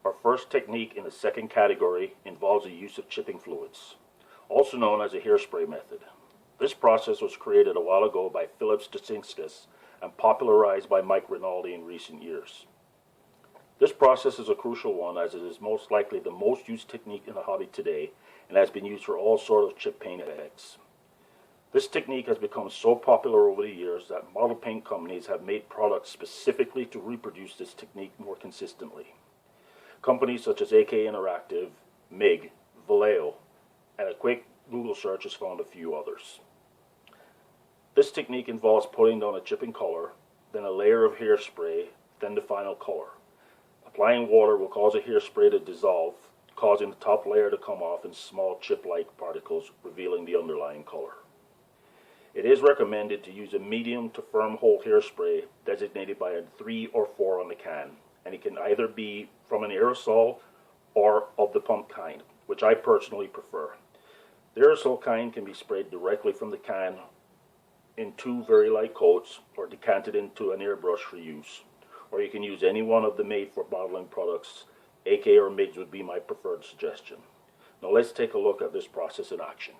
Our first technique in the second category involves the use of chipping fluids, also known as a hairspray method. This process was created a while ago by Philips Dasinskas and popularized by Mike Rinaldi in recent years. This process is a crucial one as it is most likely the most used technique in the hobby today and has been used for all sorts of chip paint effects. This technique has become so popular over the years that model paint companies have made products specifically to reproduce this technique more consistently. Companies such as AK Interactive, MIG, Vallejo, and a quick Google search has found a few others. This technique involves putting down a chipping color, then a layer of hairspray, then the final color. Applying water will cause a hairspray to dissolve, causing the top layer to come off in small chip-like particles, revealing the underlying color. It is recommended to use a medium to firm hold hairspray designated by a 3 or 4 on the can, and it can either be from an aerosol or of the pump kind, which I personally prefer. The aerosol kind can be sprayed directly from the can in 2 very light coats or decanted into an airbrush for use, or you can use any one of the made-for-bottling products. AK or MIGs would be my preferred suggestion. Now let's take a look at this process in action.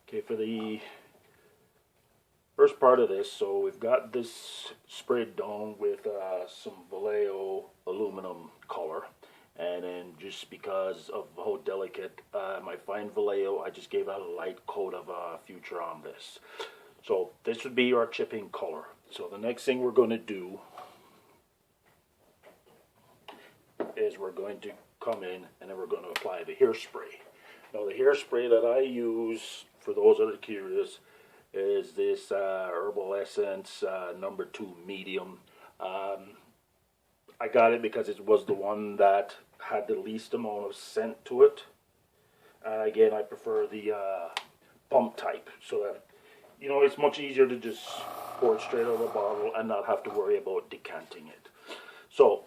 Okay, for the first part of this, so we've got this sprayed down with some Vallejo aluminum color, and then just because of how delicate my fine Vallejo, I just gave out a light coat of Future on this. So this would be our chipping color. So the next thing we're going to do is we're going to come in and then we're going to apply the hairspray. Now the hairspray that I use, for those that are curious, is this Herbal Essence number 2 medium. I got it because it was the one that had the least amount of scent to it. Again, I prefer the pump type, so that, you know, it's much easier to just pour it straight out of the bottle and not have to worry about decanting it. So,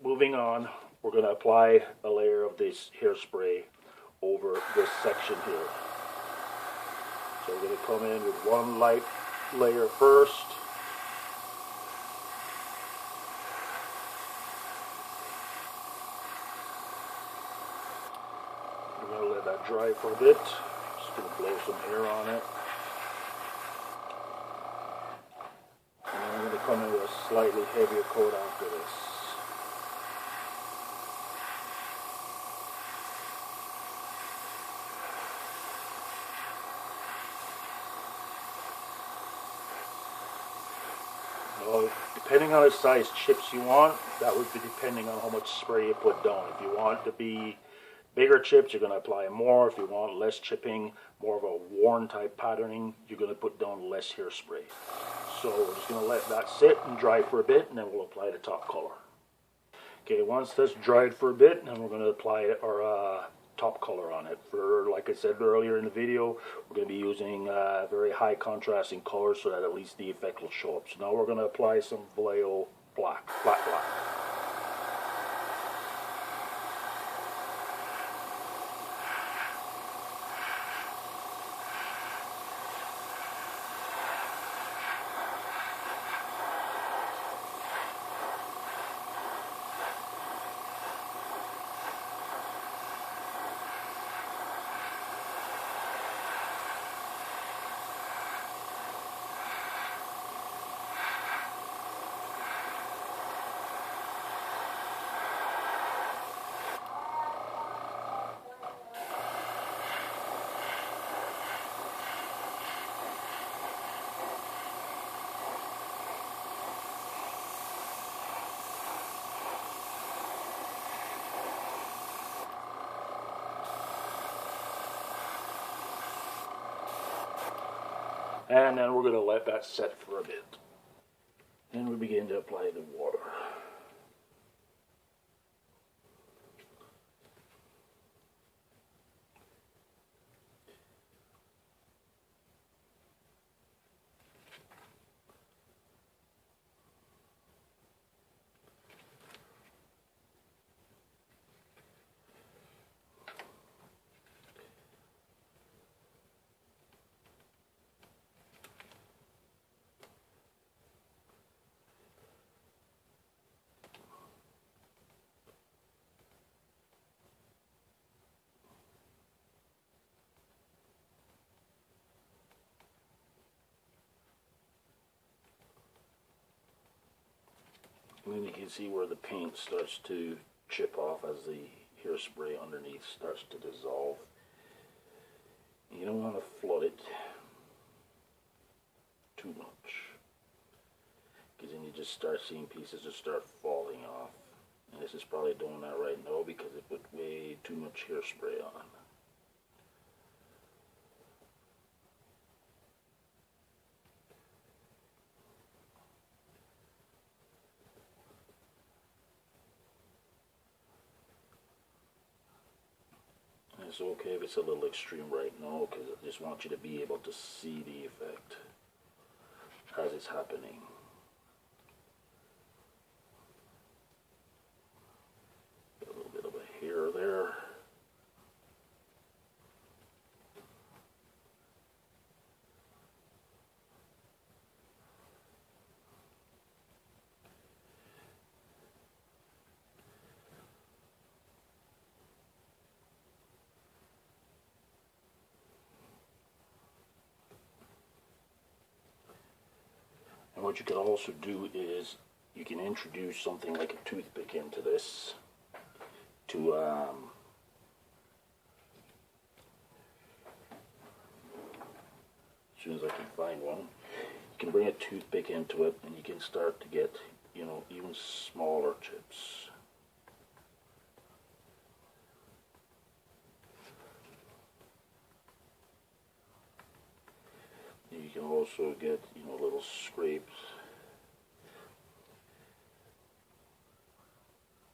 moving on, we're going to apply a layer of this hairspray over this section here. So we're going to come in with one light layer first. We're going to let that dry for a bit. Just going to blow some air on it. And then I'm going to come in with a slightly heavier coat after this. Depending on the size chips you want, that would be depending on how much spray you put down. If you want to be bigger chips, you're going to apply more. If you want less chipping, more of a worn type patterning, you're going to put down less hairspray. So we're just going to let that sit and dry for a bit, and then we'll apply the top color. Okay, once that's dried for a bit, then we're going to apply our top color on it. For, like I said earlier in the video, we're going to be using very high contrasting colors so that at least the effect will show up. So now we're going to apply some Vallejo black, flat black. And then we're going to let that set for a bit. And we begin to apply the water. And then you can see where the paint starts to chip off as the hairspray underneath starts to dissolve. You don't want to flood it too much, because then you just start seeing pieces just start falling off. And this is probably doing that right now because it put way too much hairspray on. It's okay if it's a little extreme right now, because I just want you to be able to see the effect as it's happening. A little bit of a hair there. And what you can also do is you can introduce something like a toothpick into this to as soon as I can find one, you can bring a toothpick into it and you can start to get, you know, even smaller chips. You can also get, you know, little scrapes.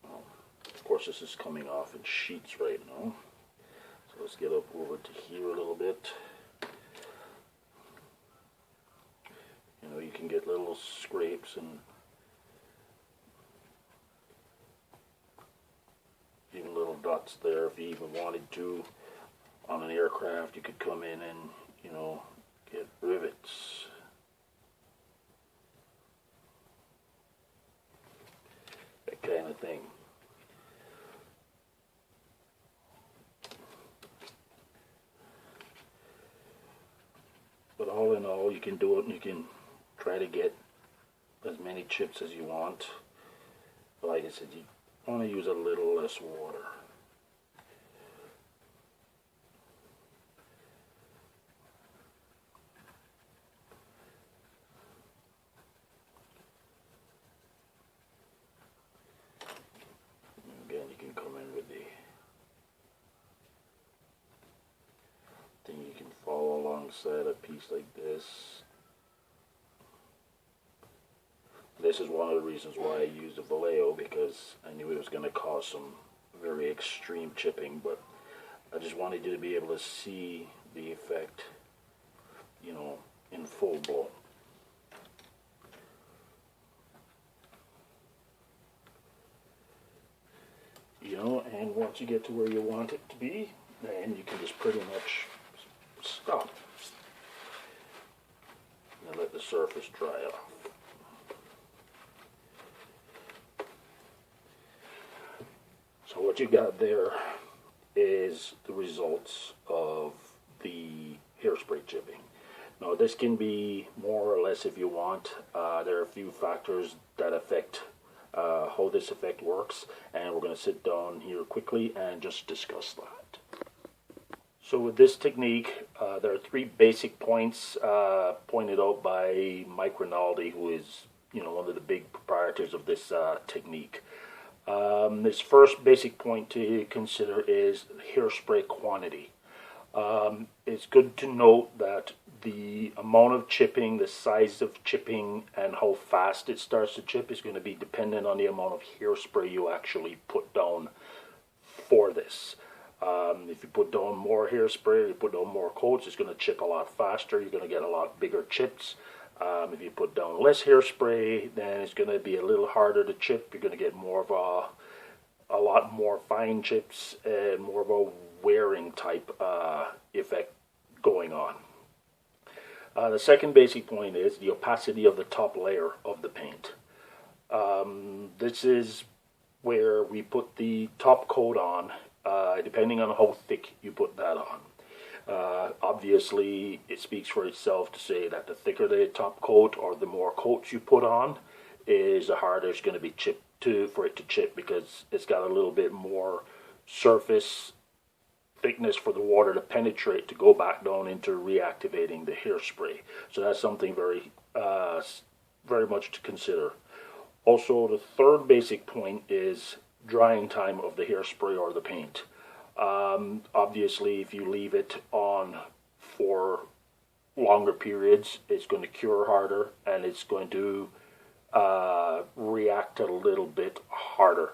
Well, of course, this is coming off in sheets right now. So let's get up over to here a little bit. You know, you can get little scrapes and even little dots there. If you even wanted to, on an aircraft, you could come in and, you know, get rivets. That kind of thing. But all in all, you can do it and you can try to get as many chips as you want. But like I said, you want to use a little less water. Again, you can come in with the thing, you can follow alongside a piece like this. This is one of the reasons why I used a Vallejo, because I knew it was going to cause some very extreme chipping, but I just wanted you to be able to see the effect, you know, in full blown. You know, and once you get to where you want it to be, then you can just pretty much stop and let the surface dry off. So what you got there is the results of the hairspray chipping. Now this can be more or less if you want. There are a few factors that affect how this effect works, and we're going to sit down here quickly and just discuss that. So with this technique, there are 3 basic points pointed out by Mike Rinaldi, who is, you know, one of the big proprietors of this technique. This first basic point to consider is hairspray quantity. It's good to note that the amount of chipping, the size of chipping, and how fast it starts to chip is going to be dependent on the amount of hairspray you actually put down for this. If you put down more hairspray, you put down more coats, it's going to chip a lot faster. You're going to get a lot bigger chips. If you put down less hairspray, then it's going to be a little harder to chip. You're going to get more of a lot more fine chips and more of a wearing type effect going on. The second basic point is the opacity of the top layer of the paint. This is where we put the top coat on, depending on how thick you put that on. Obviously, it speaks for itself to say that the thicker the top coat or the more coats you put on, is the harder it's going to be for it to chip, because it's got a little bit more surface thickness for the water to penetrate to go back down into reactivating the hairspray. So that's something very much to consider. Also, the third basic point is drying time of the hairspray or the paint. Obviously, if you leave it on for longer periods, it's going to cure harder, and it's going to react a little bit harder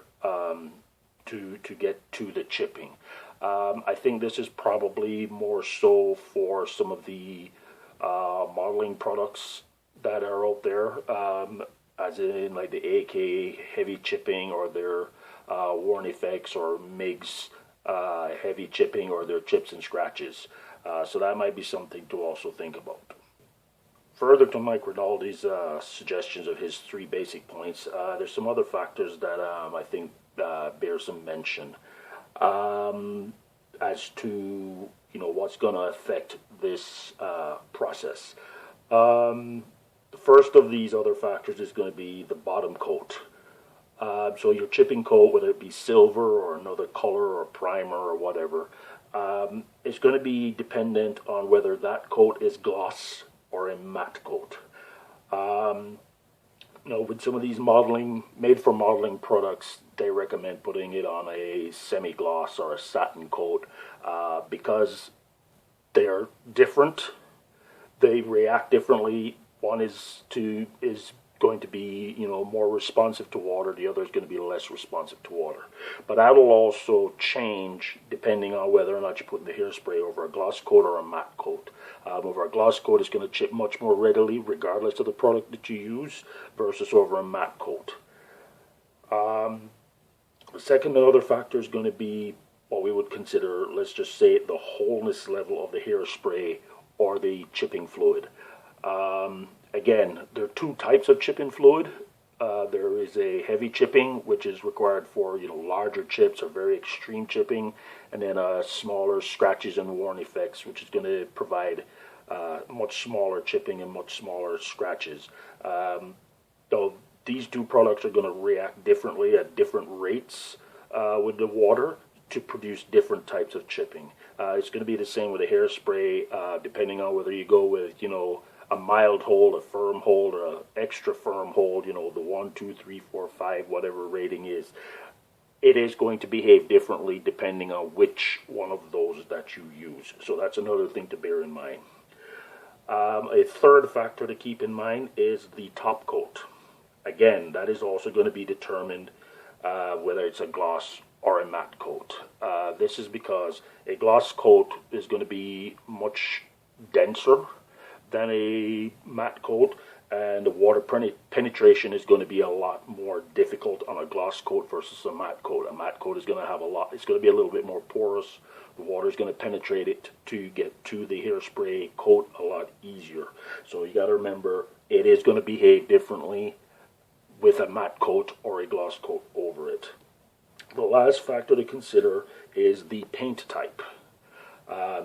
to get to the chipping. I think this is probably more so for some of the modeling products that are out there, as in like the AK heavy chipping, or their Worn Effects or MIG's heavy chipping, or their chips and scratches. So that might be something to also think about. Further to Mike Rinaldi's suggestions of his 3 basic points, there's some other factors that I think bear some mention as to what's going to affect this process. The first of these other factors is going to be the bottom coat. So your chipping coat, whether it be silver or another color or primer or whatever, it's going to be dependent on whether that coat is gloss or a matte coat. With some of these made for modeling products, they recommend putting it on a semi-gloss or a satin coat because they're different. They react differently. One is going to be more responsive to water. The other is going to be less responsive to water. But that will also change depending on whether or not you're putting the hairspray over a gloss coat or a matte coat. Over a gloss coat, it's going to chip much more readily regardless of the product that you use, versus over a matte coat. The second and other factor is going to be what we would consider, let's just say, the wholeness level of the hairspray or the chipping fluid. Again, there are 2 types of chipping fluid. There is a heavy chipping, which is required for larger chips or very extreme chipping, and then smaller scratches and worn effects, which is going to provide much smaller chipping and much smaller scratches. Though these 2 products are going to react differently at different rates with the water to produce different types of chipping. It's going to be the same with a hairspray, depending on whether you go with a mild hold, a firm hold, or an extra firm hold, the 1, 2, 3, 4, 5, whatever rating is. It is going to behave differently depending on which one of those that you use. So that's another thing to bear in mind. A third factor to keep in mind is the top coat. Again, that is also going to be determined whether it's a gloss or a matte coat. This is because a gloss coat is going to be much denser than a matte coat, and the water penetration is going to be a lot more difficult on a gloss coat versus a matte coat. A matte coat is going to have it's going to be a little bit more porous. The water is going to penetrate it to get to the hairspray coat a lot easier. So you got to remember, it is going to behave differently with a matte coat or a gloss coat over it. The last factor to consider is the paint type.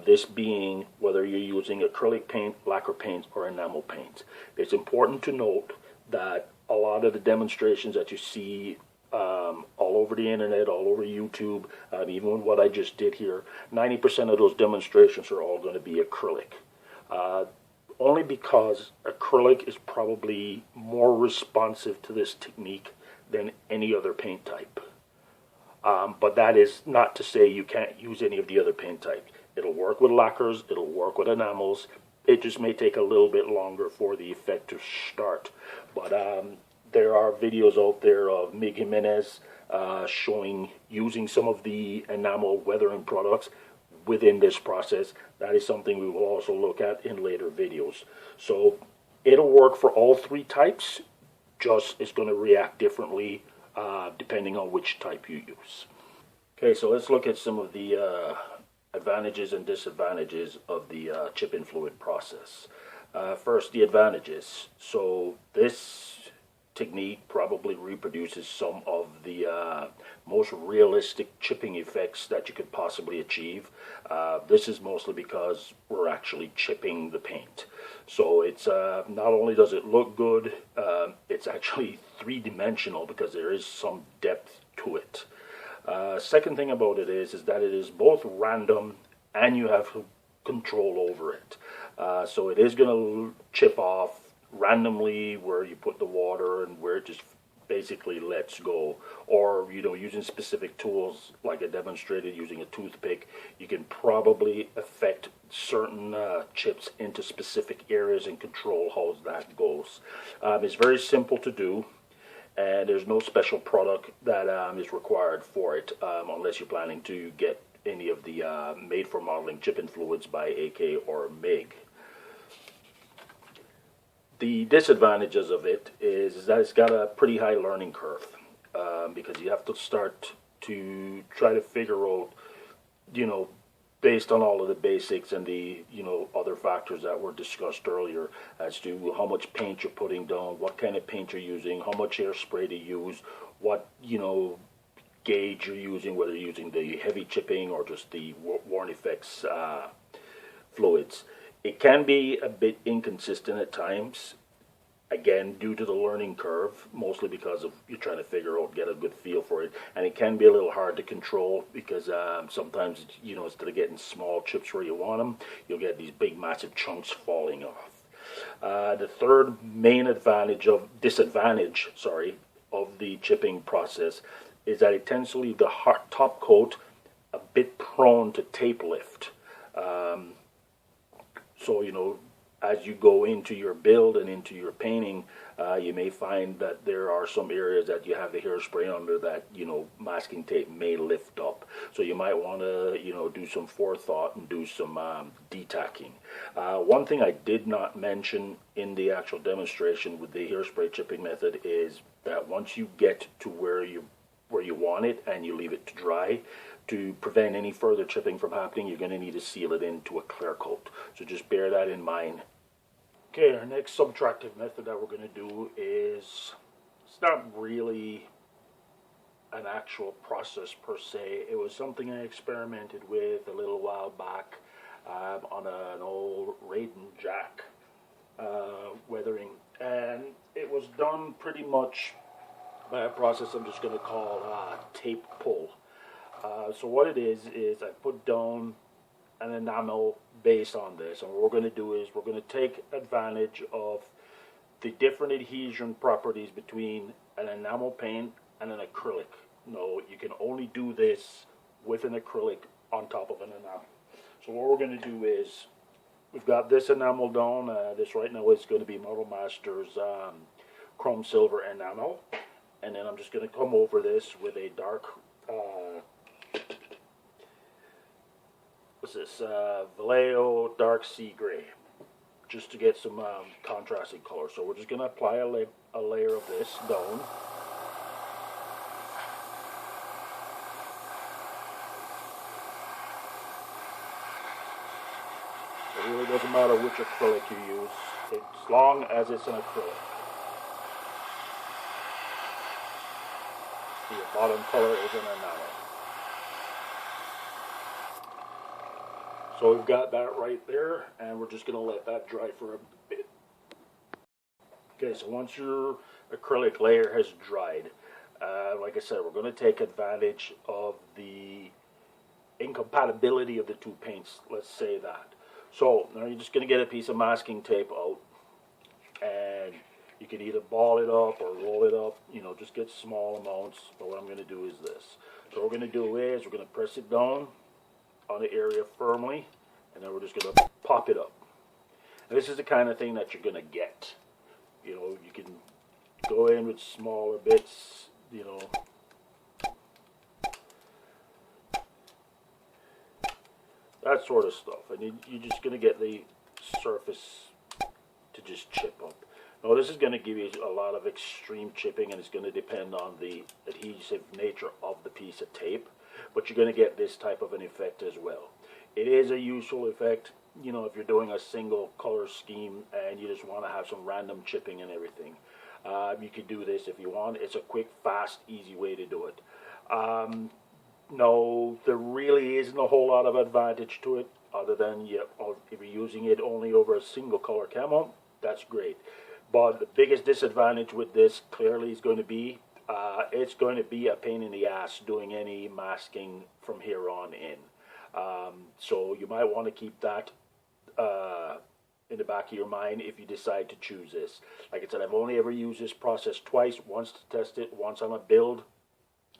This being whether you're using acrylic paint, lacquer paint, or enamel paint. It's important to note that a lot of the demonstrations that you see all over the internet, all over YouTube, even what I just did here, 90% of those demonstrations are all going to be acrylic. Only because acrylic is probably more responsive to this technique than any other paint type. But that is not to say you can't use any of the other paint types. It'll work with lacquers, it'll work with enamels. It just may take a little bit longer for the effect to start. But there are videos out there of Mig Jimenez showing using some of the enamel weathering products within this process. That is something we will also look at in later videos. So it'll work for all 3 types, just it's going to react differently depending on which type you use. Okay, so let's look at some of the advantages and disadvantages of the chip-in fluid process. First, the advantages. So this technique probably reproduces some of the most realistic chipping effects that you could possibly achieve. This is mostly because we're actually chipping the paint. So it's not only does it look good, it's actually three-dimensional because there is some depth to it. Second thing about it is that it is both random and you have control over it. So it is going to chip off randomly where you put the water and where it just basically lets go, or using specific tools like I demonstrated using a toothpick, you can probably affect certain chips into specific areas and control how that goes. It's very simple to do, and there's no special product that is required for it unless you're planning to get any of the made for modeling chipping fluids by AK or MIG. The disadvantages of it is that it's got a pretty high learning curve because you have to start to try to figure out, based on all of the basics and the, other factors that were discussed earlier as to how much paint you're putting down, what kind of paint you're using, how much hairspray to use, what, gauge you're using, whether you're using the heavy chipping or just the worn effects fluids. It can be a bit inconsistent at times, again, due to the learning curve, mostly because of you're trying to figure out, get a good feel for it, and it can be a little hard to control because sometimes, instead of getting small chips where you want them, you'll get these big, massive chunks falling off. The third main disadvantage of the chipping process is that it tends to leave the top coat a bit prone to tape lift. So, as you go into your build and into your painting, you may find that there are some areas that you have the hairspray under that, masking tape may lift up. So you might want to, do some forethought and do some detacking. One thing I did not mention in the actual demonstration with the hairspray chipping method is that once you get to where you want it and you leave it to dry, to prevent any further chipping from happening, you're going to need to seal it into a clear coat. So just bear that in mind. Okay, our next subtractive method that we're going to do is, it's not really an actual process per se. It was something I experimented with a little while back on an old Raiden jack weathering. And it was done pretty much by a process I'm just going to call tape pull. So what it is I put down an enamel base on this, and what we're going to do is we're going to take advantage of the different adhesion properties between an enamel paint and an acrylic. No, you can only do this with an acrylic on top of an enamel. So what we're going to do is, we've got this enamel down. This right now is going to be Model Master's chrome silver enamel, and then I'm just going to come over this with a dark what's this, Vallejo dark sea gray, just to get some contrasting color. So we're just going to apply a layer of this down. It really doesn't matter which acrylic you use, as long as it's an acrylic. The bottom color is an enamel. So we've got that right there, and we're just going to let that dry for a bit. Okay, so once your acrylic layer has dried, like I said, we're going to take advantage of the incompatibility of the two paints, let's say that. So now you're just going to get a piece of masking tape out, and you can either ball it up or roll it up, just get small amounts. But what I'm going to do is this. So what we're going to do is we're going to press it down on the area firmly, and then we're just going to pop it up. And this is the kind of thing that you're going to get. You can go in with smaller bits, that sort of stuff, and you're just going to get the surface to just chip up. Now this is going to give you a lot of extreme chipping, and it's going to depend on the adhesive nature of the piece of tape, but you're going to get this type of an effect as well. It is a useful effect, if you're doing a single color scheme and you just want to have some random chipping and everything. You can do this if you want. It's a quick, fast, easy way to do it. No, there really isn't a whole lot of advantage to it, other than if you're using it only over a single color camo, that's great. But the biggest disadvantage with this clearly is going to be, it's going to be a pain in the ass doing any masking from here on in. So you might want to keep that in the back of your mind if you decide to choose this. Like I said, I've only ever used this process twice, once to test it, once on a build.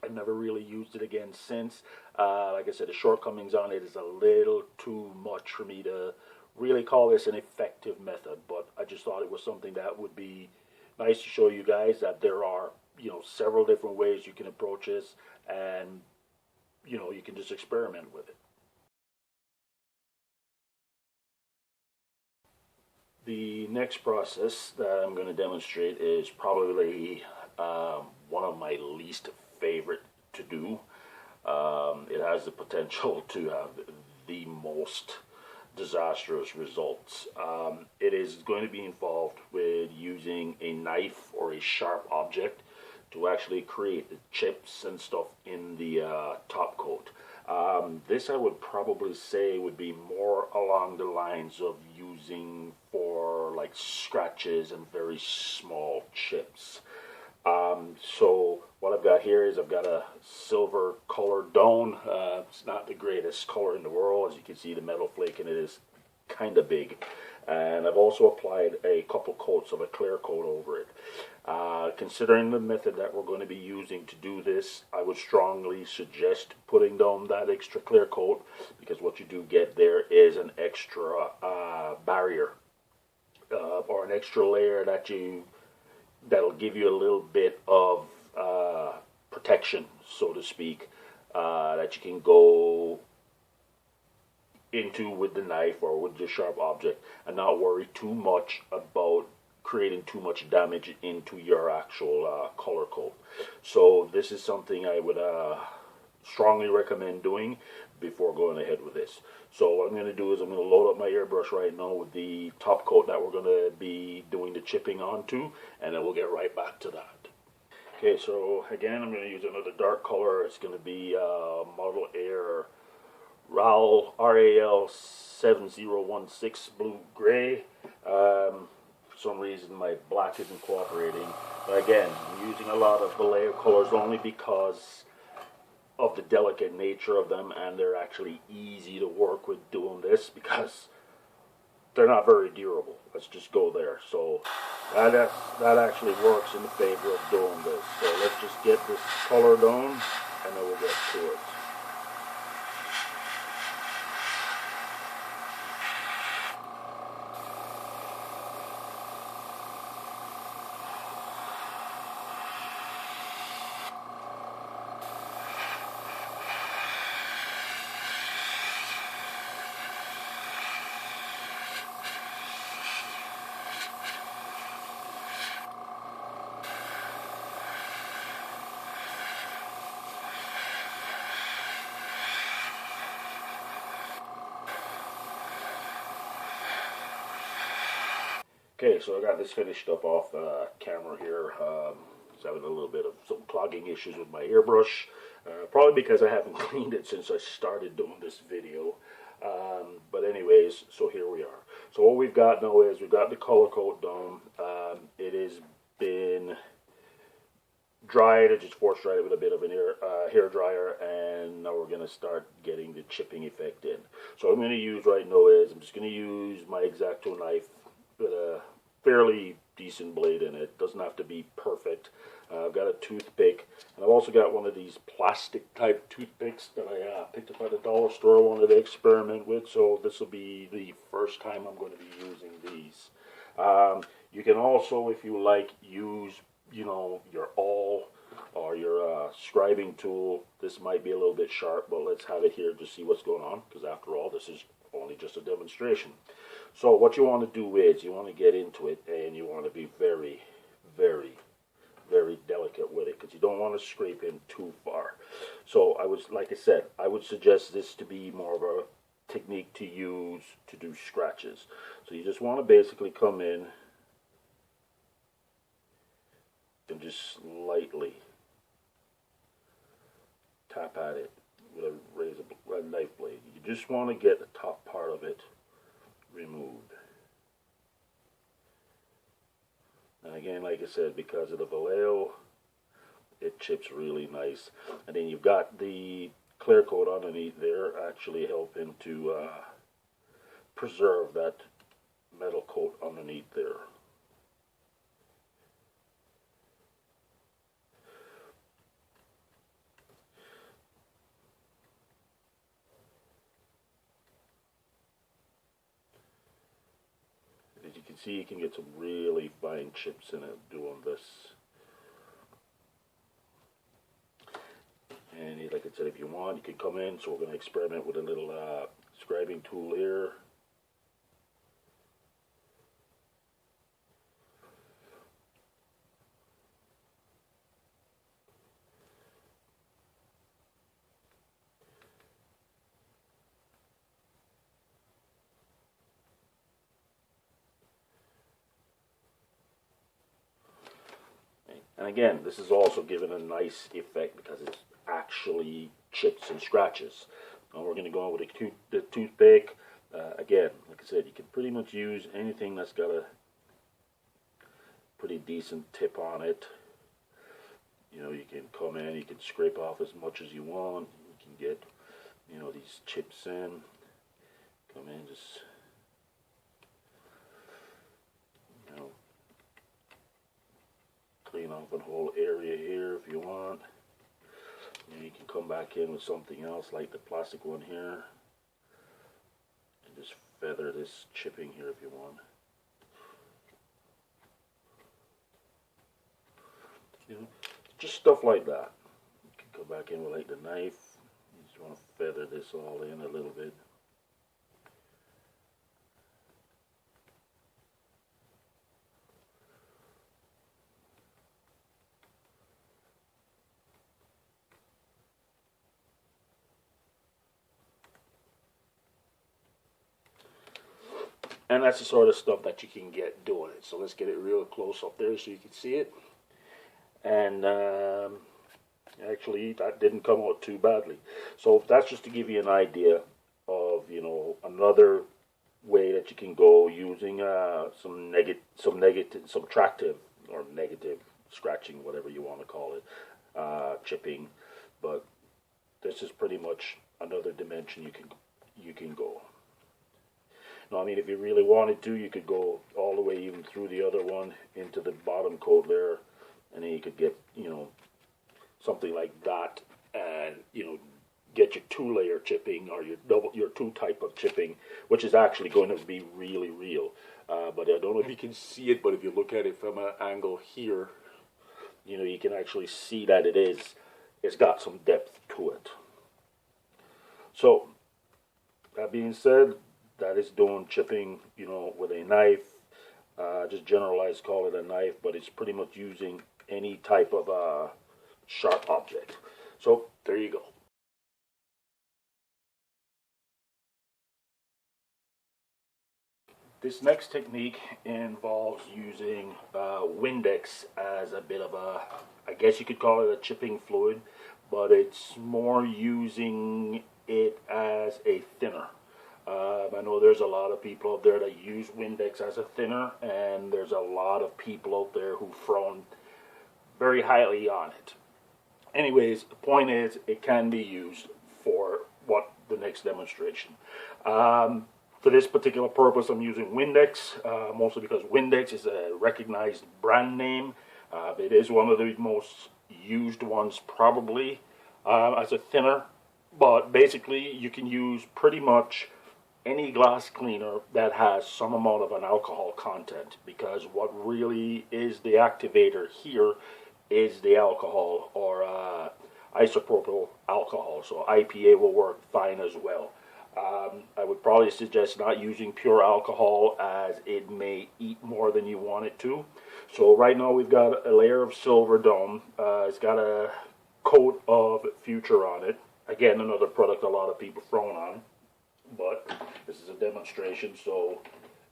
I've never really used it again since. Like I said, the shortcomings on it is a little too much for me to really call this an effective method, but I just thought it was something that would be nice to show you guys, that there are, several different ways you can approach this, and, you can just experiment with it. The next process that I'm going to demonstrate is probably one of my least favorite to do. It has the potential to have the most disastrous results. It is going to be involved with using a knife or a sharp object to actually create the chips and stuff in the top coat. This I would probably say would be more along the lines of using for like scratches and very small chips. So what I've got here is I've got a silver colored Doan. It's not the greatest color in the world. As you can see, the metal flake in it is kind of big. And I've also applied a couple coats of a clear coat over it. Considering the method that we're going to be using to do this, I would strongly suggest putting down that extra clear coat, because what you do get there is an extra barrier or an extra layer that'll give you a little bit of protection, so to speak, that you can go into with the knife or with the sharp object and not worry too much about creating too much damage into your actual color coat. So this is something I would strongly recommend doing before going ahead with this. So what I'm going to do is I'm going to load up my airbrush right now with the top coat that we're going to be doing the chipping onto, and then we'll get right back to that. Okay, so again, I'm going to use another dark color. It's going to be Model Air RAL 7016 blue gray. For some reason my black isn't cooperating. But again, I'm using a lot of the layer colors only because of the delicate nature of them, and they're actually easy to work with doing this because they're not very durable. Let's just go there. So that actually works in the favor of doing this. So let's just get this color done and then we'll get to it. Okay, so I got this finished up off camera here. I was having a little bit of some clogging issues with my airbrush, probably because I haven't cleaned it since I started doing this video. But anyways, so here we are. So what we've got now is we've got the color coat done. It has been dried. I just force dried it with a bit of an hair dryer, and now we're going to start getting the chipping effect in. So what I'm going to use right now is I'm just going to use my X-Acto knife with a fairly decent blade in it. Doesn't have to be perfect. I've got a toothpick, and I've also got one of these plastic type toothpicks that I picked up at the dollar store. I wanted to experiment with, so this will be the first time I'm going to be using these. You can also, if you like, use your awl or your scribing tool. This might be a little bit sharp, but let's have it here to see what's going on, because after all, this is only just a demonstration. So what you want to do is you want to get into it, and you want to be very, very, very delicate with it, because you don't want to scrape in too far. So like I said, I would suggest this to be more of a technique to use to do scratches. So you just want to basically come in just lightly tap at it with a knife blade. You just want to get the top part of it removed. And again, like I said, because of the Vallejo, it chips really nice. And then you've got the clear coat underneath there actually helping to preserve that metal coat underneath there. As you can see, you can get some really fine chips in it doing this. And like I said, if you want, you can come in. So we're going to experiment with a little scribing tool here. And again, this is also giving a nice effect because it's actually chips and scratches. Now we're going to go on with the toothpick. Again, like I said, you can pretty much use anything that's got a pretty decent tip on it. You know, you can come in, you can scrape off as much as you want. You can get, you know, these chips in. Come in, just, you know, clean off a whole area here if you want. And you can come back in with something else like the plastic one here and just feather this chipping here if you want. You know, just stuff like that. You can come back in with like the knife. You just want to feather this all in a little bit. And that's the sort of stuff that you can get doing it. So let's get it real close up there so you can see it. And actually, that didn't come out too badly. So that's just to give you an idea of, you know, another way that you can go using some subtractive or negative scratching, whatever you want to call it, chipping. But this is pretty much another dimension you can go. Now, I mean, if you really wanted to, you could go all the way even through the other one into the bottom coat there, and then you could get, you know, something like that, and, you know, get your two-layer chipping or your two type of chipping, which is actually going to be really real. But I don't know if you can see it, but if you look at it from an angle here, you know, you can actually see that it's got some depth to it. So, that being said, that is doing chipping, you know, with a knife. Just generalized call it a knife, but it's pretty much using any type of sharp object. So there you go. This next technique involves using Windex as a bit of a, I guess you could call it a chipping fluid, but it's more using it as a thinner. I know there's a lot of people out there that use Windex as a thinner, and there's a lot of people out there who frown very highly on it. Anyways, the point is, it can be used for the next demonstration. For this particular purpose, I'm using Windex, mostly because Windex is a recognized brand name. It is one of the most used ones probably as a thinner, but basically you can use pretty much any glass cleaner that has some amount of an alcohol content, because what really is the activator here is the alcohol, or isopropyl alcohol. So IPA will work fine as well. I would probably suggest not using pure alcohol, as it may eat more than you want it to. So right now we've got a layer of Silver Dome. It's got a coat of Future on it. Again, another product a lot of people frown on, but this is a demonstration, so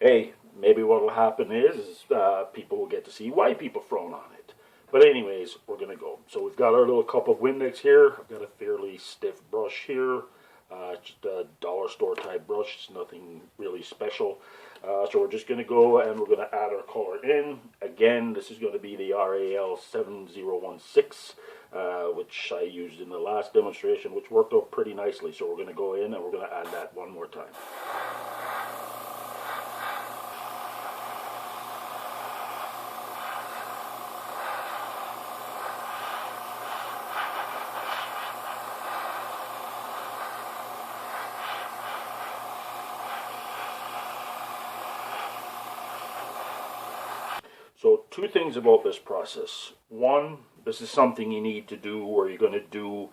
hey, maybe what will happen is people will get to see why people frown on it. But anyways, we're going to go. So we've got our little cup of Windex here. I've got a fairly stiff brush here. Just a dollar store type brush. It's nothing really special. So we're just going to go and we're going to add our color in. Again, this is going to be the RAL 7016, which I used in the last demonstration, which worked out pretty nicely. So we're going to go in and we're going to add that one more time. So two things about this process. One, this is something you need to do where you're going to do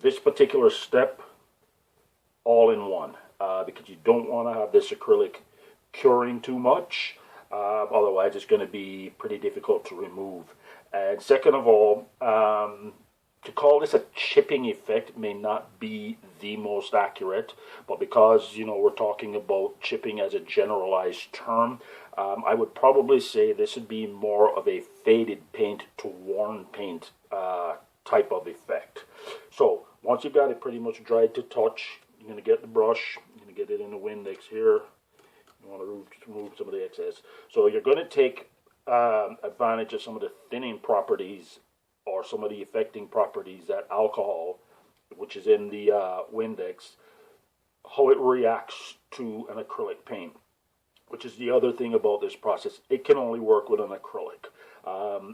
this particular step all in one, because you don't want to have this acrylic curing too much. Otherwise it's going to be pretty difficult to remove. And second of all, to call this a chipping effect may not be the most accurate, but because, you know, we're talking about chipping as a generalized term, I would probably say this would be more of a faded paint to worn paint type of effect. So once you've got it pretty much dried to touch, you're going to get the brush, you're going to get it in the Windex here. You want to remove some of the excess. So you're going to take advantage of some of the thinning properties or some of the affecting properties that alcohol, which is in the Windex, how it reacts to an acrylic paint, which is the other thing about this process. It can only work with an acrylic.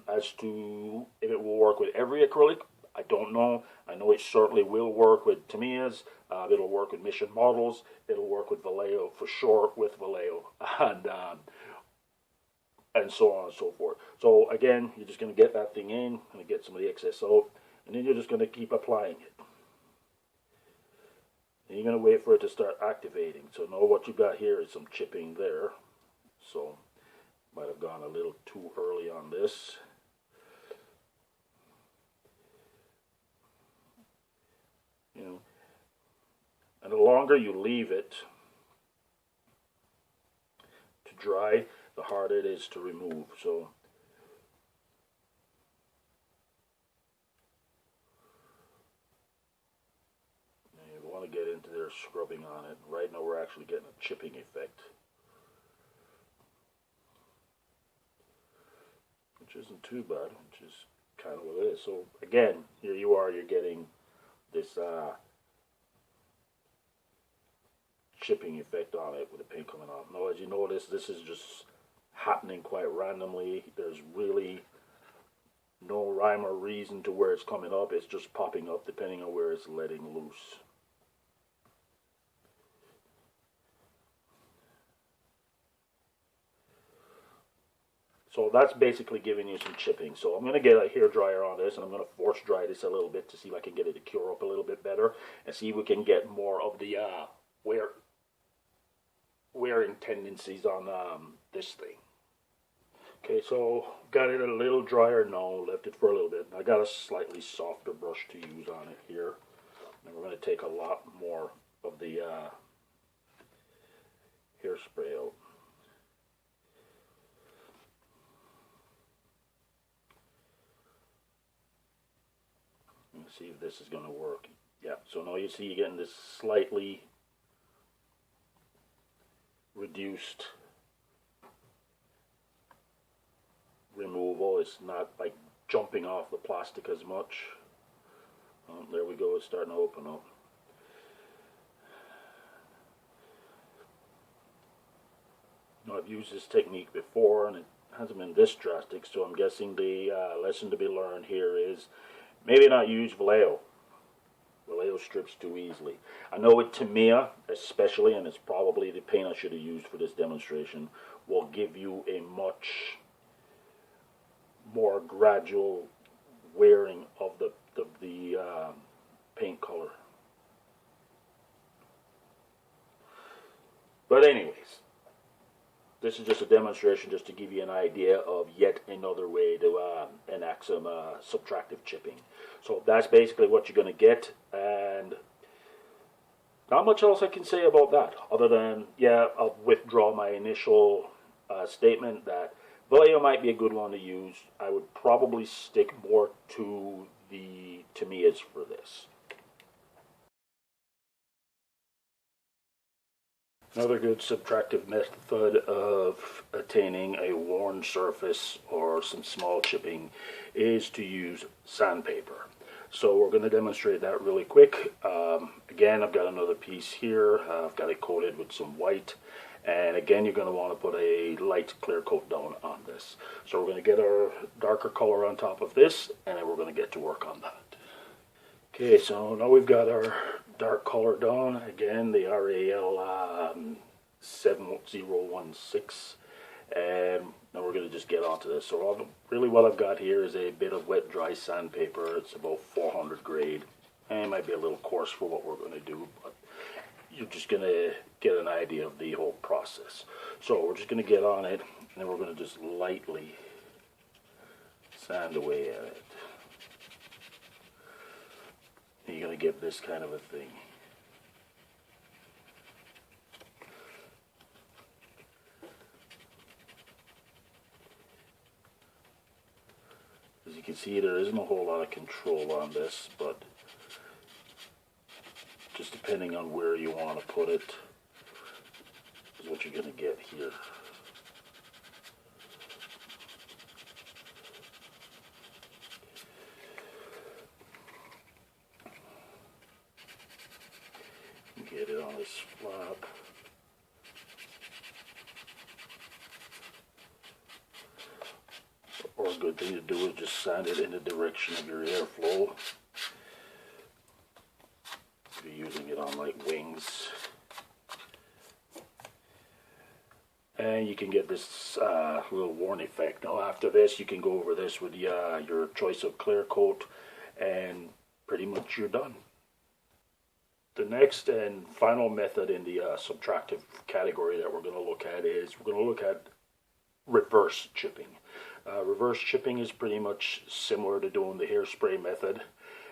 As to if it will work with every acrylic, I don't know. I know it certainly will work with Tamiya's. It'll work with Mission Models. It'll work with Vallejo for sure, with Vallejo, and so on and so forth. So again, you're just going to get that thing in, and get some of the excess out, and then you're just going to keep applying it. And you're going to wait for it to start activating. So now what you got here is some chipping there. So might have gone a little too early on this. You know, and the longer you leave it to dry, the harder it is to remove. So you want to get into there scrubbing on it. Right now we're actually getting a chipping effect, which isn't too bad, which is kind of what it is. So again, here you are, you're getting this chipping effect on it with the paint coming off. Now as you notice, this is just happening quite randomly. There's really no rhyme or reason to where it's coming up. It's just popping up depending on where it's letting loose. So that's basically giving you some chipping. So I'm going to get a hair dryer on this, and I'm going to force dry this a little bit to see if I can get it to cure up a little bit better, and see if we can get more of the wearing tendencies on this thing. Okay, so got it a little drier now, left it for a little bit. I got a slightly softer brush to use on it here. And we're going to take a lot more of the hairspray out. Let's see if this is going to work. Yeah, so now you see you're getting this slightly reduced removal. It's not like jumping off the plastic as much. There we go, it's starting to open up. Now I've used this technique before and it hasn't been this drastic, so I'm guessing the lesson to be learned here is maybe not use Vallejo. Vallejo strips too easily. I know with Tamiya especially, and it's probably the paint I should have used for this demonstration, will give you a much more gradual wearing of the paint color. But anyways, this is just a demonstration just to give you an idea of yet another way to enact some subtractive chipping. So that's basically what you're going to get, and not much else I can say about that other than, yeah, I'll withdraw my initial statement that Vallejo might be a good one to use. I would probably stick more to the Tamiya's for this. Another good subtractive method of attaining a worn surface or some small chipping is to use sandpaper. So we're going to demonstrate that really quick. Again, I've got another piece here. I've got it coated with some white. And again, you're going to want to put a light clear coat down on this. So we're going to get our darker color on top of this, and then we're going to get to work on that. Okay, so now we've got our dark color down. Again, the RAL 7016. And now we're going to just get onto this. So really what I've got here is a bit of wet dry sandpaper. It's about 400 grade. And it might be a little coarse for what we're going to do, but you're just going to get an idea of the whole process. So we're just going to get on it, and then we're going to just lightly sand away at it. And you're going to get this kind of a thing. As you can see, there isn't a whole lot of control on this, but just depending on where you want to put it is what you're going to get here. Get it on this flap. Or a good thing to do is just sand it in the direction of your airflow. If you're using it on like wings. And you can get this little worn effect. Now after this, you can go over this with your choice of clear coat, and pretty much you're done. The next and final method in the subtractive category that we're going to look at is we're going to look at reverse chipping. Reverse chipping is pretty much similar to doing the hairspray method,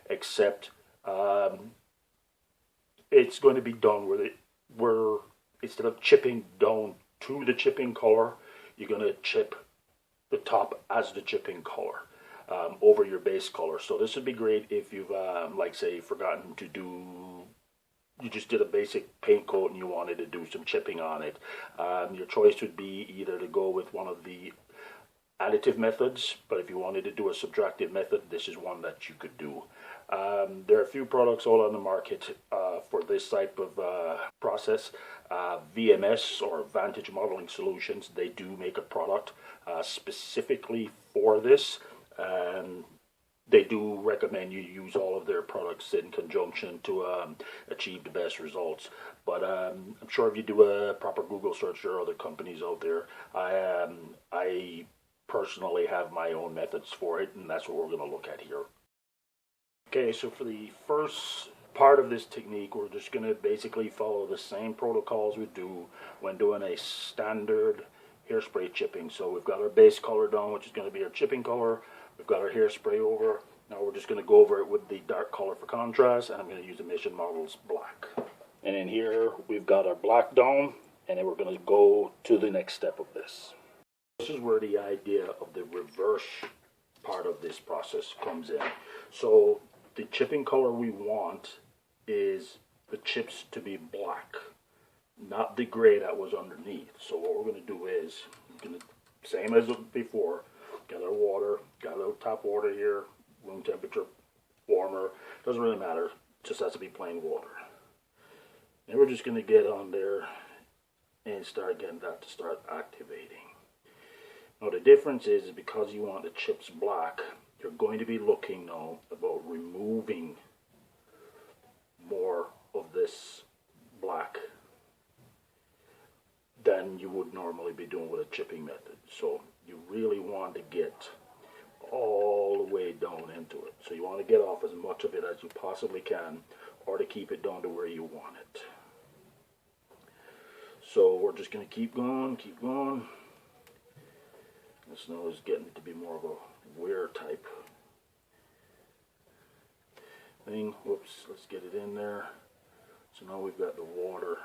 except it's going to be done where instead of chipping down to the chipping color, you're going to chip the top as the chipping color over your base color. So this would be great if you've, like say, forgotten to do, you just did a basic paint coat and you wanted to do some chipping on it. Your choice would be either to go with one of the additive methods, but if you wanted to do a subtractive method, this is one that you could do. There are a few products all on the market for this type of process. VMS, or Vantage Modeling Solutions, they do make a product specifically for this. They do recommend you use all of their products in conjunction to achieve the best results. But I'm sure if you do a proper Google search, there are other companies out there. I personally have my own methods for it, and that's what we're going to look at here. Okay, so for the first part of this technique, we're just going to basically follow the same protocols we do when doing a standard hairspray chipping. So we've got our base color down, which is going to be our chipping color. We've got our hairspray over. Now we're just going to go over it with the dark color for contrast, and I'm going to use the Mission Models black. And in here, we've got our black down, and then we're going to go to the next step of this. This is where the idea of the reverse part of this process comes in. So the chipping color we want is the chips to be black, not the gray that was underneath. So what we're going to do is, same as before, got our water, got our top water here, room temperature, warmer, doesn't really matter, just has to be plain water. And we're just going to get on there and start getting that to start activating. Now the difference is because you want the chips black, you're going to be looking now about removing more of this black than you would normally be doing with a chipping method. So you really want to get all the way down into it. So you want to get off as much of it as you possibly can, or to keep it down to where you want it. So we're just going to keep going, keep going. This now is getting to be more of a wear type thing. Whoops, let's get it in there. So now we've got the water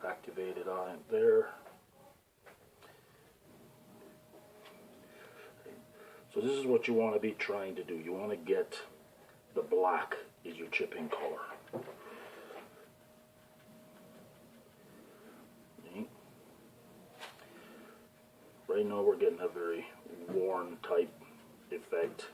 activated on it there. So this is what you want to be trying to do. You want to get the black is your chipping color. Right now we're getting a very worn type effect.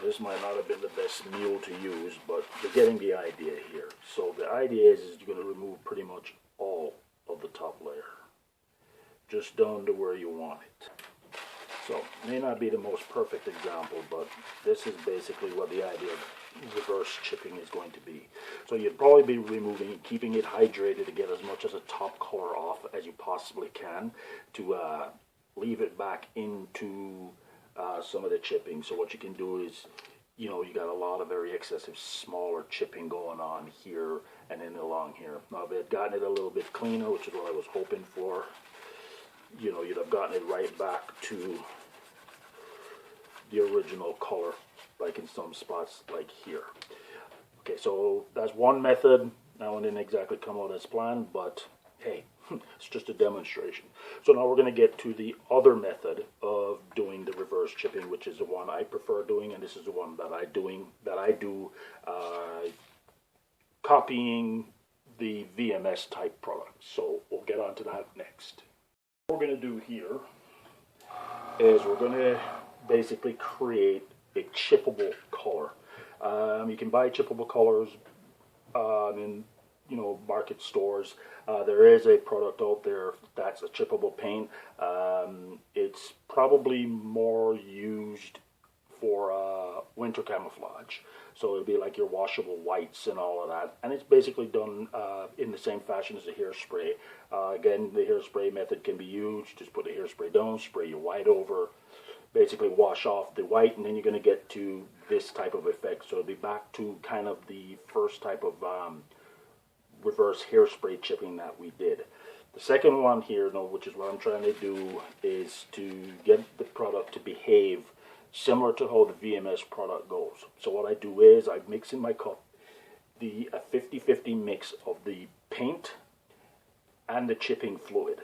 This might not have been the best mule to use, but you're getting the idea here. So the idea is you're going to remove pretty much all of the top layer, just down to where you want it. So it may not be the most perfect example, but this is basically what the idea of reverse chipping is going to be. So you'd probably be removing, keeping it hydrated to get as much as a top color off as you possibly can, to leave it back into some of the chipping. So what you can do is, you know, you got a lot of very excessive smaller chipping going on here and then along here. Now if I had gotten it a little bit cleaner, which is what I was hoping for, you know, you'd have gotten it right back to the original color, like in some spots like here. Okay, so that's one method. Now it didn't exactly come out as planned, but hey, it's just a demonstration. So now we're going to get to the other method of doing the reverse chipping, which is the one I prefer doing, and this is the one that I do copying the VMS type product. So we'll get on to that next. What we're going to do here is we're going to basically create a chippable color. You can buy chippable colors in, you know, market stores. There is a product out there that's a chippable paint. It's probably more used for winter camouflage. So it'd be like your washable whites and all of that. And it's basically done in the same fashion as the hairspray. Again, the hairspray method can be used. Just put the hairspray down, spray your white over, basically wash off the white, and then you're going to get to this type of effect. So it'll be back to kind of the first type of reverse hairspray chipping that we did. The second one here, though, which is what I'm trying to do, is to get the product to behave similar to how the VMS product goes. So what I do is I mix in my cup a 50-50 mix of the paint and the chipping fluid.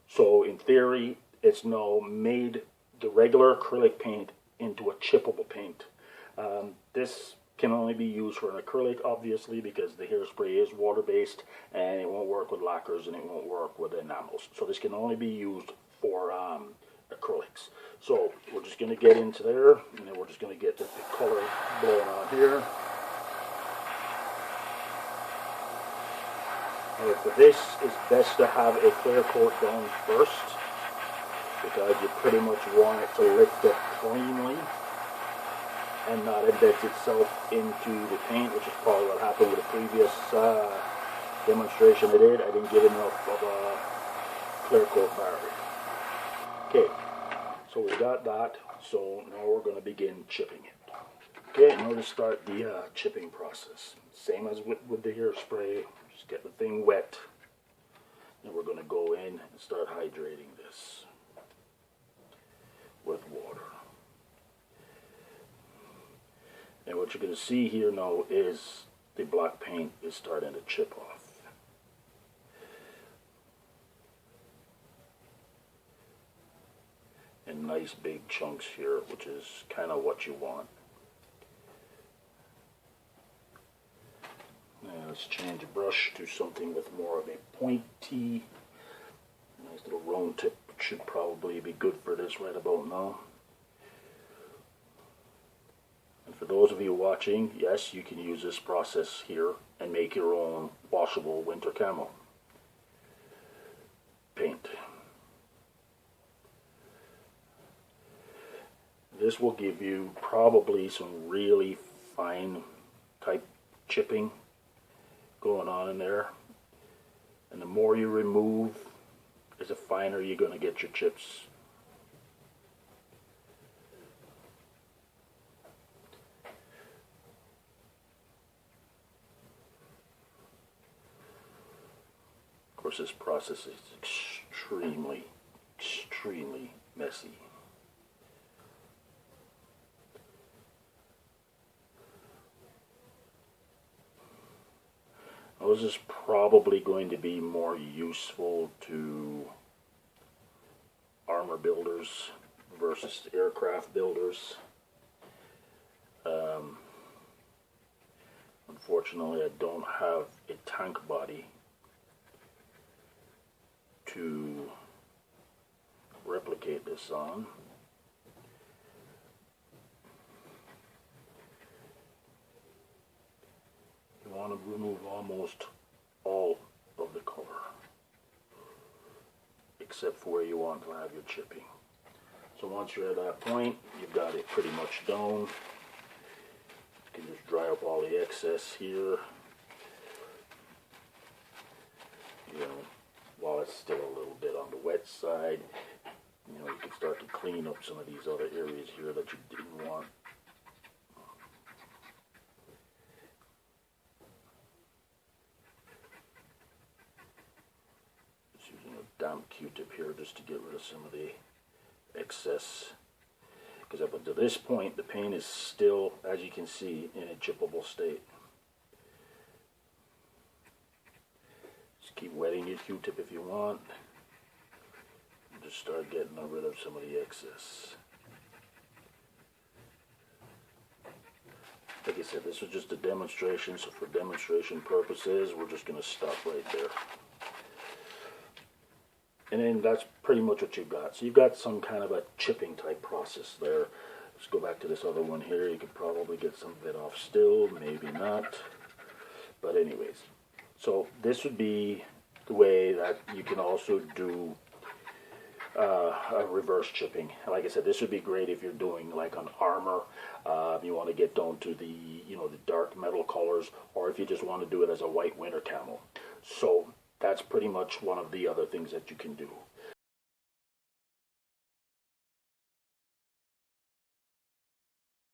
So in theory, it's now made the regular acrylic paint into a chippable paint. This can only be used for an acrylic, obviously, because the hairspray is water-based and it won't work with lacquers and it won't work with enamels. So this can only be used for acrylics. So we're just going to get into there, and then we're just going to get the color blowing on here. And for this, it's best to have a clear coat down first, because you pretty much want it to lift up cleanly and not embed itself into the paint, which is probably what happened with the previous demonstration I did. I didn't get enough of a clear coat barrier. Okay, so we got that, so now we're going to begin chipping it. Okay, now to start the chipping process. Same as with the hairspray, just get the thing wet. Then we're going to go in and start hydrating this with water. And what you're going to see here now is the black paint is starting to chip off. And nice big chunks here, which is kind of what you want. Now let's change the brush to something with more of a pointy, nice little round tip. Should probably be good for this right about now. And for those of you watching, yes, you can use this process here and make your own washable winter camo paint. this will give you probably some really fine type chipping going on in there. And the more you remove, the finer you're going to get your chips. Of course, this process is extremely messy. Now, this is probably going to be more useful to armor builders versus aircraft builders. Unfortunately, I don't have a tank body to replicate this on. You want to remove almost all of the color, except for where you want to have your chipping. So once you're at that point, you've got it pretty much done. You can just dry up all the excess here. You know, while it's still a little bit on the wet side, you know, you can start to clean up some of these other areas here that you didn't want. Just using a damp Q-tip here just to get rid of some of the excess. Because up until this point, the paint is still, as you can see, in a chippable state. Just keep wetting your Q-tip if you want. Just start getting rid of some of the excess. Like I said, this was just a demonstration, so for demonstration purposes, we're just going to stop right there. And then that's pretty much what you've got. So you've got some kind of a chipping type process there. Let's go back to this other one here. You could probably get some of it off still, maybe not. But anyways, so this would be the way that you can also do a reverse chipping. Like I said, this would be great if you're doing like on armor. You want to get down to the, you know, the dark metal colors, or if you just want to do it as a white winter camo. So that's pretty much one of the other things that you can do.